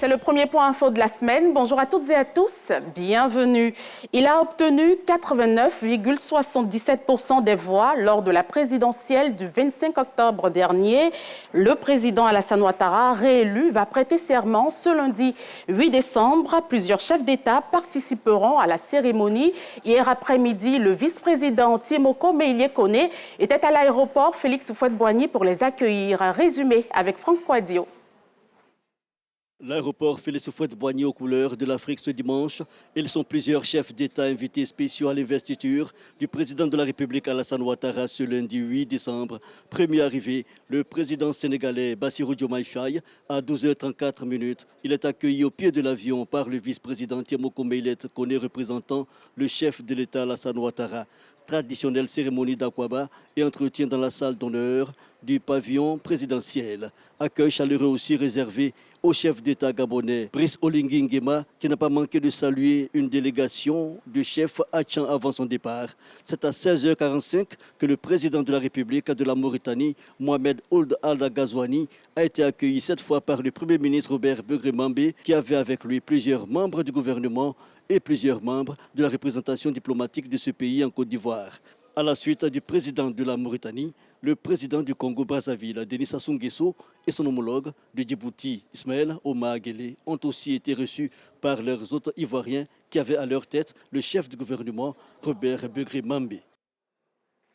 C'est le premier point info de la semaine. Bonjour à toutes et à tous, bienvenue. Il a obtenu 89,77% des voix lors de la présidentielle du 25 octobre dernier. Le président Alassane Ouattara, réélu, va prêter serment ce lundi 8 décembre. Plusieurs chefs d'État participeront à la cérémonie. Hier après-midi, le vice-président Tiemoko Meïlie Koné était à l'aéroport Félix Houphouët-Boigny pour les accueillir. Un résumé avec Franck Kouadio. L'aéroport Félix Houphouët-Boigny aux couleurs de l'Afrique ce dimanche. Ils sont plusieurs chefs d'État invités spéciaux à l'investiture du président de la République Alassane Ouattara ce lundi 8 décembre. Premier arrivé, le président sénégalais Bassirou Diomaye Faye à 12h34. Il est accueilli au pied de l'avion par le vice-président Tiemoko Meïlie Koné représentant le chef de l'État Alassane Ouattara. Traditionnelle cérémonie d'Akwaba et entretien dans la salle d'honneur du pavillon présidentiel. Accueil chaleureux aussi réservé au chef d'État gabonais, Brice Oligui Nguema, qui n'a pas manqué de saluer une délégation de chefs à Tchan avant son départ. C'est à 16h45 que le président de la République de la Mauritanie, Mohamed Ould Al Ghazouani, a été accueilli cette fois par le Premier ministre Robert Begré-Mambé, qui avait avec lui plusieurs membres du gouvernement et plusieurs membres de la représentation diplomatique de ce pays en Côte d'Ivoire. À la suite du président de la Mauritanie, le président du Congo-Brazzaville, Denis Sassou Nguesso, et son homologue de Djibouti, Ismaël Omar Guelleh, ont aussi été reçus par leurs hôtes ivoiriens qui avaient à leur tête le chef du gouvernement, Robert Begré-Mambé.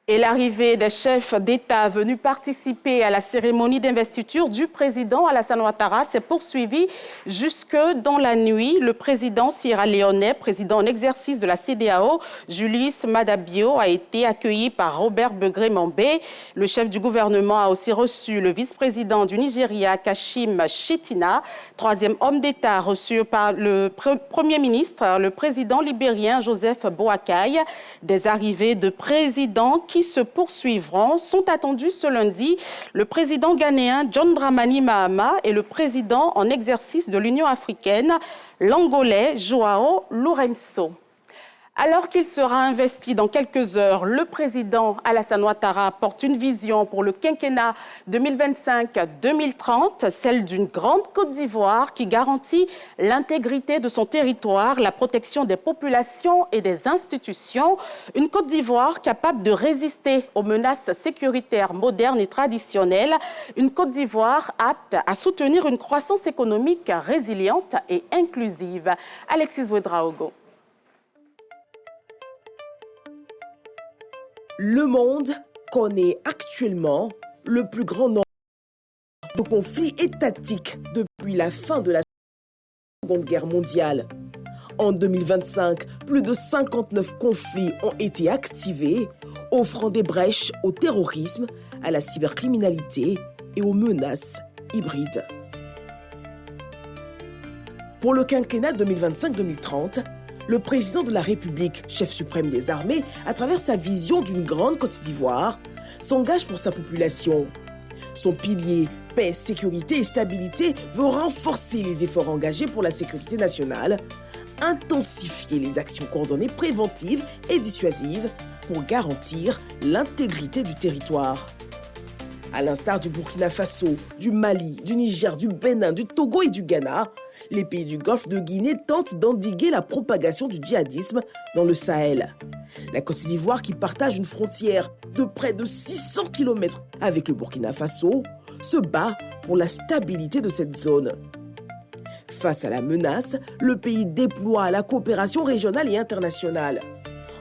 Et l'arrivée des chefs d'État venus participer à la cérémonie d'investiture du président Alassane Ouattara s'est poursuivie jusque dans la nuit. Le président sierra-léonais, président en exercice de la CEDEAO, Julius Maada Bio, a été accueilli par Robert Begré-Mambé. Le chef du gouvernement a aussi reçu le vice-président du Nigeria, Kashim Shettima. Troisième homme d'État reçu par le Premier ministre, le président libérien Joseph Boakai. Des arrivées de présidents qui se poursuivront sont attendus ce lundi. Le président ghanéen John Dramani Mahama et le président en exercice de l'Union africaine, l'Angolais Joao Lourenço. Alors qu'il sera investi dans quelques heures, le président Alassane Ouattara porte une vision pour le quinquennat 2025-2030, celle d'une grande Côte d'Ivoire qui garantit l'intégrité de son territoire, la protection des populations et des institutions. Une Côte d'Ivoire capable de résister aux menaces sécuritaires modernes et traditionnelles. Une Côte d'Ivoire apte à soutenir une croissance économique résiliente et inclusive. Alexis Ouedraogo. Le monde connaît actuellement le plus grand nombre de conflits étatiques depuis la fin de la Seconde Guerre mondiale. En 2025, plus de 59 conflits ont été activés, offrant des brèches au terrorisme, à la cybercriminalité et aux menaces hybrides. Pour le quinquennat 2025-2030, le président de la République, chef suprême des armées, à travers sa vision d'une grande Côte d'Ivoire, s'engage pour sa population. Son pilier paix, sécurité et stabilité veut renforcer les efforts engagés pour la sécurité nationale, intensifier les actions coordonnées préventives et dissuasives pour garantir l'intégrité du territoire. À l'instar du Burkina Faso, du Mali, du Niger, du Bénin, du Togo et du Ghana, les pays du Golfe de Guinée tentent d'endiguer la propagation du djihadisme dans le Sahel. La Côte d'Ivoire, qui partage une frontière de près de 600 km avec le Burkina Faso, se bat pour la stabilité de cette zone. Face à la menace, le pays déploie la coopération régionale et internationale.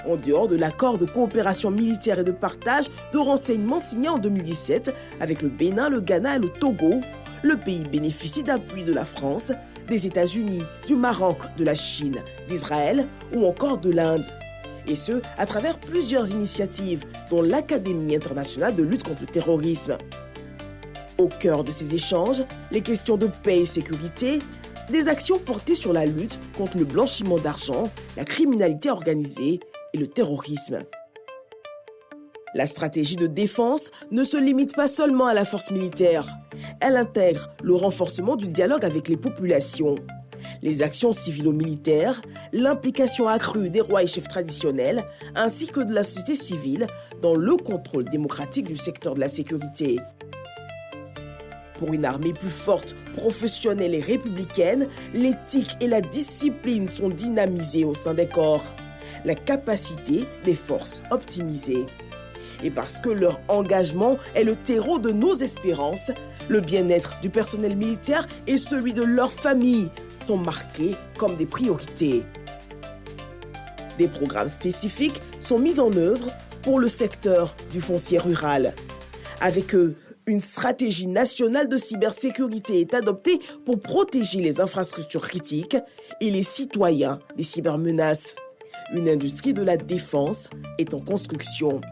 En dehors de l'accord de coopération militaire et de partage de renseignements signé en 2017 avec le Bénin, le Ghana et le Togo, le pays bénéficie d'appui de la France, des États-Unis, du Maroc, de la Chine, d'Israël ou encore de l'Inde. Et ce, à travers plusieurs initiatives, dont l'Académie internationale de lutte contre le terrorisme. Au cœur de ces échanges, les questions de paix et sécurité, des actions portées sur la lutte contre le blanchiment d'argent, la criminalité organisée et le terrorisme. La stratégie de défense ne se limite pas seulement à la force militaire. Elle intègre le renforcement du dialogue avec les populations, les actions civilo-militaires, l'implication accrue des rois et chefs traditionnels, ainsi que de la société civile dans le contrôle démocratique du secteur de la sécurité. Pour une armée plus forte, professionnelle et républicaine, l'éthique et la discipline sont dynamisées au sein des corps. La capacité des forces optimisée. Et parce que leur engagement est le terreau de nos espérances, le bien-être du personnel militaire et celui de leur famille sont marqués comme des priorités. Des programmes spécifiques sont mis en œuvre pour le secteur du foncier rural. Avec eux, une stratégie nationale de cybersécurité est adoptée pour protéger les infrastructures critiques et les citoyens des cybermenaces. Une industrie de la défense est en construction.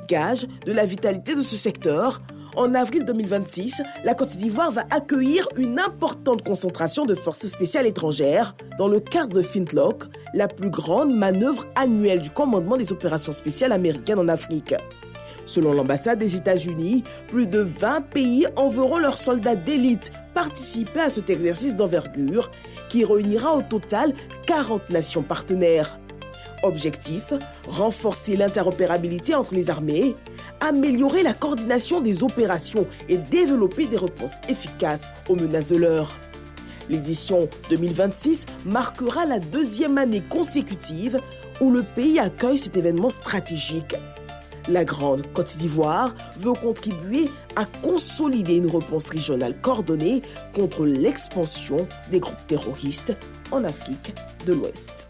Gage de la vitalité de ce secteur, en avril 2026, la Côte d'Ivoire va accueillir une importante concentration de forces spéciales étrangères dans le cadre de Flintlock, la plus grande manœuvre annuelle du commandement des opérations spéciales américaines en Afrique. Selon l'ambassade des États-Unis, plus de 20 pays enverront leurs soldats d'élite participer à cet exercice d'envergure qui réunira au total 40 nations partenaires. Objectif, renforcer l'interopérabilité entre les armées, améliorer la coordination des opérations et développer des réponses efficaces aux menaces de l'heure. L'édition 2026 marquera la deuxième année consécutive où le pays accueille cet événement stratégique. La Grande Côte d'Ivoire veut contribuer à consolider une réponse régionale coordonnée contre l'expansion des groupes terroristes en Afrique de l'Ouest.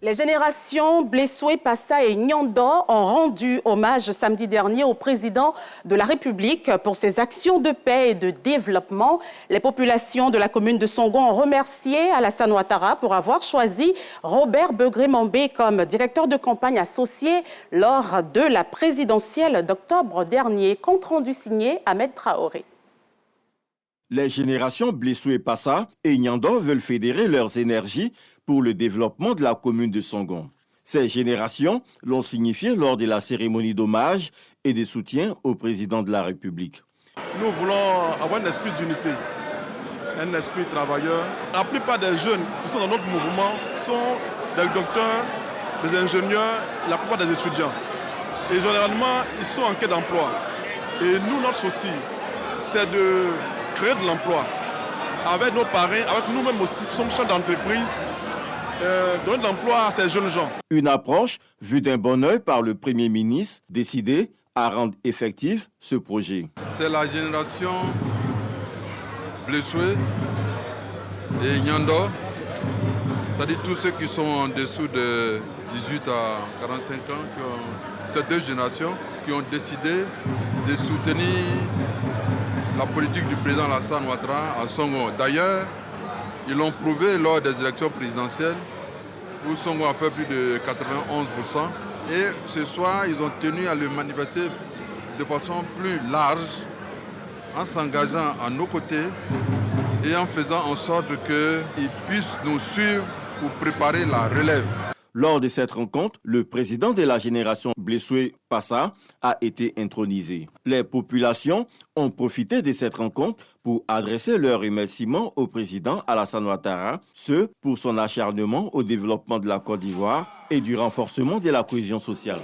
Les générations Blessoué, Passa et Nyando ont rendu hommage samedi dernier au président de la République pour ses actions de paix et de développement. Les populations de la commune de Songo ont remercié Alassane Ouattara pour avoir choisi Robert Begré-Mambé comme directeur de campagne associé lors de la présidentielle d'octobre dernier. Compte rendu signé Ahmed Traoré. Les générations Blessoué, Passa et Nyando veulent fédérer leurs énergies pour le développement de la commune de Songon. Ces générations l'ont signifié lors de la cérémonie d'hommage et de soutien au président de la République. Nous voulons avoir un esprit d'unité, un esprit travailleur. La plupart des jeunes qui sont dans notre mouvement sont des docteurs, des ingénieurs, la plupart des étudiants. Et généralement, ils sont en quête d'emploi. Et nous, notre souci, c'est de créer de l'emploi avec nos parrains, avec nous-mêmes aussi, qui sommes chefs d'entreprise, donner de l'emploi à ces jeunes gens. Une approche vue d'un bon œil par le Premier ministre, décidé à rendre effectif ce projet. C'est la génération Blessoué et Nyando, c'est-à-dire tous ceux qui sont en dessous de 18 à 45 ans, ces deux générations qui ont décidé de soutenir la politique du président Alassane Ouattara à Songo. D'ailleurs, ils l'ont prouvé lors des élections présidentielles où Songo a fait plus de 91%. Et ce soir, ils ont tenu à le manifester de façon plus large en s'engageant à nos côtés et en faisant en sorte qu'ils puissent nous suivre pour préparer la relève. Lors de cette rencontre, le président de la génération Blessoué Passa a été intronisé. Les populations ont profité de cette rencontre pour adresser leurs remerciements au président Alassane Ouattara, ce pour son acharnement au développement de la Côte d'Ivoire et du renforcement de la cohésion sociale.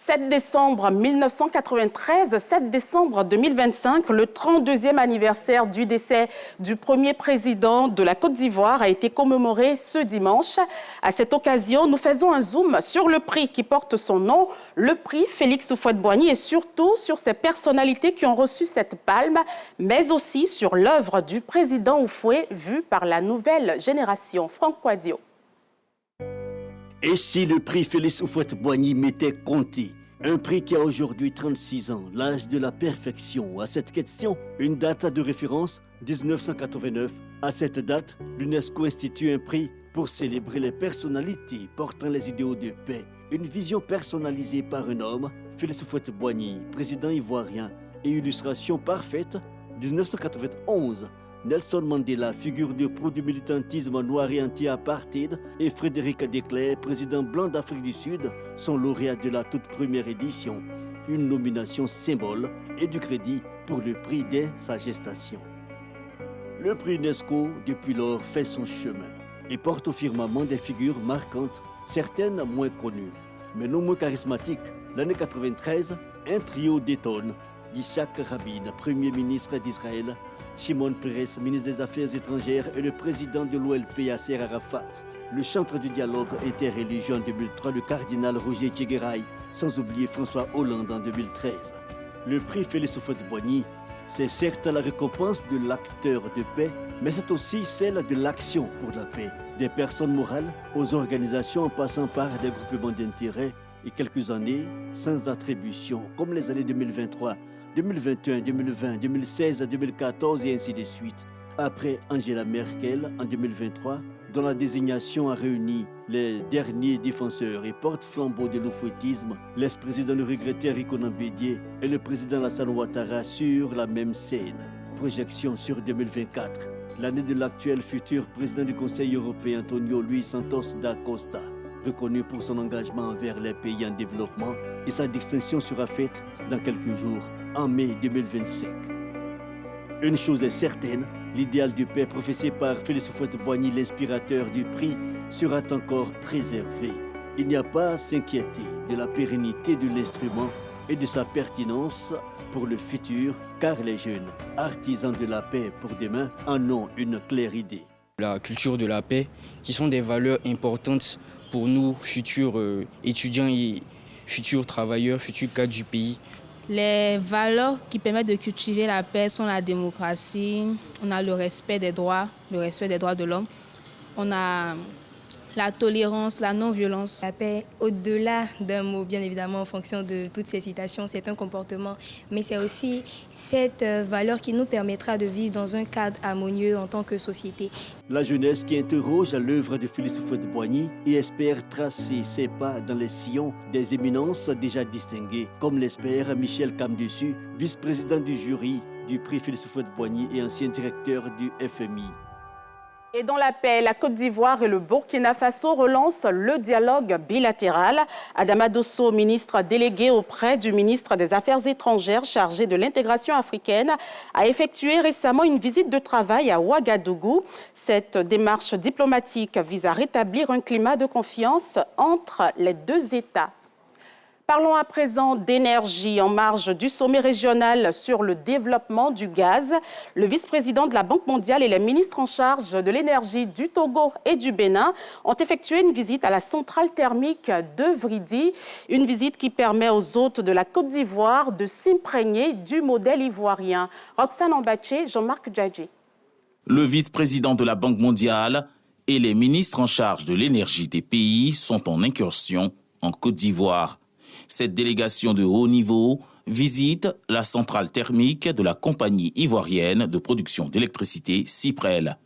7 décembre 1993, 7 décembre 2025, le 32e anniversaire du décès du premier président de la Côte d'Ivoire a été commémoré ce dimanche. À cette occasion, nous faisons un zoom sur le prix qui porte son nom, le prix Félix Houphouët-Boigny, et surtout sur ces personnalités qui ont reçu cette palme, mais aussi sur l'œuvre du président Houphouët vue par la nouvelle génération. Franck Quadio. Et si le prix Félix Houphouët-Boigny m'était compté? Un prix qui a aujourd'hui 36 ans, l'âge de la perfection. À cette question, une date de référence, 1989. À cette date, l'UNESCO institue un prix pour célébrer les personnalités portant les idéaux de paix. Une vision personnalisée par un homme, Félix Houphouët-Boigny, président ivoirien, et illustration parfaite, 1991. Nelson Mandela, figure de proue du militantisme noir et anti-apartheid, et Frédéric Declercq, président blanc d'Afrique du Sud, sont lauréats de la toute première édition. Une nomination symbole et du crédit pour le prix dès sa gestation. Le prix UNESCO, depuis lors, fait son chemin et porte au firmament des figures marquantes, certaines moins connues. Mais non moins charismatiques, l'année 93, un trio détonne Yitzhak Rabin, Premier ministre d'Israël, Shimon Peres, ministre des Affaires étrangères, et le président de l'OLP, Yasser Arafat. Le chantre du dialogue interreligieux en 2003, le cardinal Roger Tchegueraï, sans oublier François Hollande en 2013. Le prix Félix Houphouët-Boigny, c'est certes la récompense de l'acteur de paix, mais c'est aussi celle de l'action pour la paix. Des personnes morales aux organisations en passant par des groupements d'intérêt et quelques années sans attribution, comme les années 2023, 2021, 2020, 2016, 2014 et ainsi de suite. Après Angela Merkel en 2023, dont la désignation a réuni les derniers défenseurs et porte-flambeaux de l'oufouettisme, l'ex-président le regretté Rico Nambédié et le président Alassane Ouattara sur la même scène. Projection sur 2024, l'année de l'actuel futur président du Conseil européen Antonio Luis Santos da Costa, reconnu pour son engagement envers les pays en développement, et sa distinction sera faite dans quelques jours, en mai 2025. Une chose est certaine, l'idéal de paix professé par Félix Houphouët-Boigny, l'inspirateur du prix, sera encore préservé. Il n'y a pas à s'inquiéter de la pérennité de l'instrument et de sa pertinence pour le futur, car les jeunes, artisans de la paix pour demain, en ont une claire idée. La culture de la paix, qui sont des valeurs importantes pour nous, futurs étudiants et futurs travailleurs, futurs cadres du pays. Les valeurs qui permettent de cultiver la paix sont la démocratie, on a le respect des droits de l'homme, on a la tolérance, la non-violence. La paix, au-delà d'un mot, bien évidemment, en fonction de toutes ces citations, c'est un comportement, mais c'est aussi cette valeur qui nous permettra de vivre dans un cadre harmonieux en tant que société. La jeunesse qui interroge à l'œuvre de Félix Houphouët-Boigny et espère tracer ses pas dans les sillons des éminences déjà distinguées, comme l'espère Michel Kamdessu, vice-président du jury du prix Félix Houphouët-Boigny et ancien directeur du FMI. Et dans la paix, la Côte d'Ivoire et le Burkina Faso relancent le dialogue bilatéral. Adama Dosso, ministre délégué auprès du ministre des Affaires étrangères chargé de l'intégration africaine, a effectué récemment une visite de travail à Ouagadougou. Cette démarche diplomatique vise à rétablir un climat de confiance entre les deux États. Parlons à présent d'énergie en marge du sommet régional sur le développement du gaz. Le vice-président de la Banque mondiale et les ministres en charge de l'énergie du Togo et du Bénin ont effectué une visite à la centrale thermique de Vridi, une visite qui permet aux hôtes de la Côte d'Ivoire de s'imprégner du modèle ivoirien. Roxane Ambaché, Jean-Marc Djadji. Le vice-président de la Banque mondiale et les ministres en charge de l'énergie des pays sont en incursion en Côte d'Ivoire. Cette délégation de haut niveau visite la centrale thermique de la compagnie ivoirienne de production d'électricité Cyprel.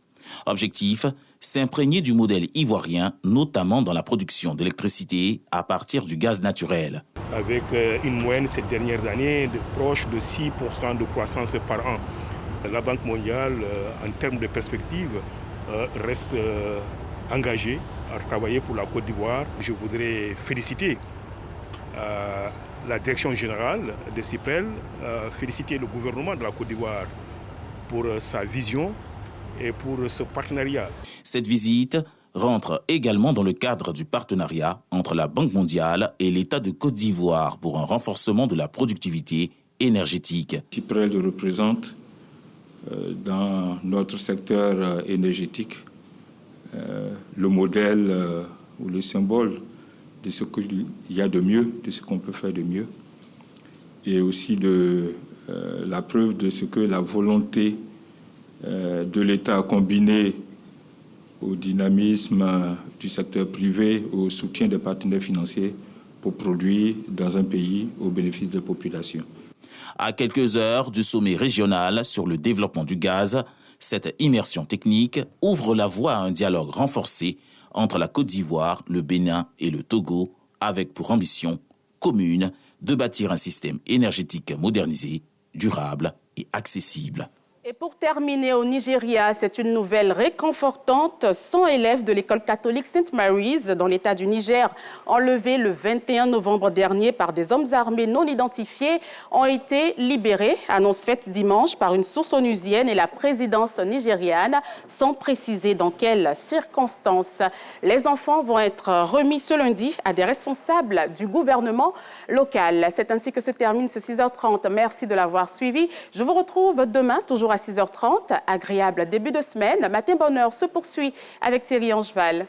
Objectif, s'imprégner du modèle ivoirien, notamment dans la production d'électricité à partir du gaz naturel. Avec une moyenne ces dernières années proche de 6% de croissance par an. La Banque mondiale, en termes de perspective, reste engagée à travailler pour la Côte d'Ivoire. Je voudrais féliciter la direction générale de Cyprel, féliciter le gouvernement de la Côte d'Ivoire pour sa vision et pour ce partenariat. Cette visite rentre également dans le cadre du partenariat entre la Banque mondiale et l'État de Côte d'Ivoire pour un renforcement de la productivité énergétique. Cyprel représente dans notre secteur énergétique le modèle ou le symbole de ce qu'il y a de mieux, de ce qu'on peut faire de mieux, et aussi de la preuve de ce que la volonté de l'État combinée au dynamisme du secteur privé, au soutien des partenaires financiers pour produire dans un pays au bénéfice des populations. À quelques heures du sommet régional sur le développement du gaz, cette immersion technique ouvre la voie à un dialogue renforcé entre la Côte d'Ivoire, le Bénin et le Togo, avec pour ambition commune de bâtir un système énergétique modernisé, durable et accessible. Et pour terminer au Nigeria, c'est une nouvelle réconfortante. 100 élèves de l'école catholique St. Mary's dans l'État du Niger, enlevés le 21 novembre dernier par des hommes armés non identifiés, ont été libérés. Annonce faite dimanche par une source onusienne et la présidence nigériane, sans préciser dans quelles circonstances. Les enfants vont être remis ce lundi à des responsables du gouvernement local. C'est ainsi que se termine ce 6h30. Merci de l'avoir suivi. Je vous retrouve demain, toujours à 6h30. Agréable début de semaine. Matin Bonheur se poursuit avec Thierry Angeval.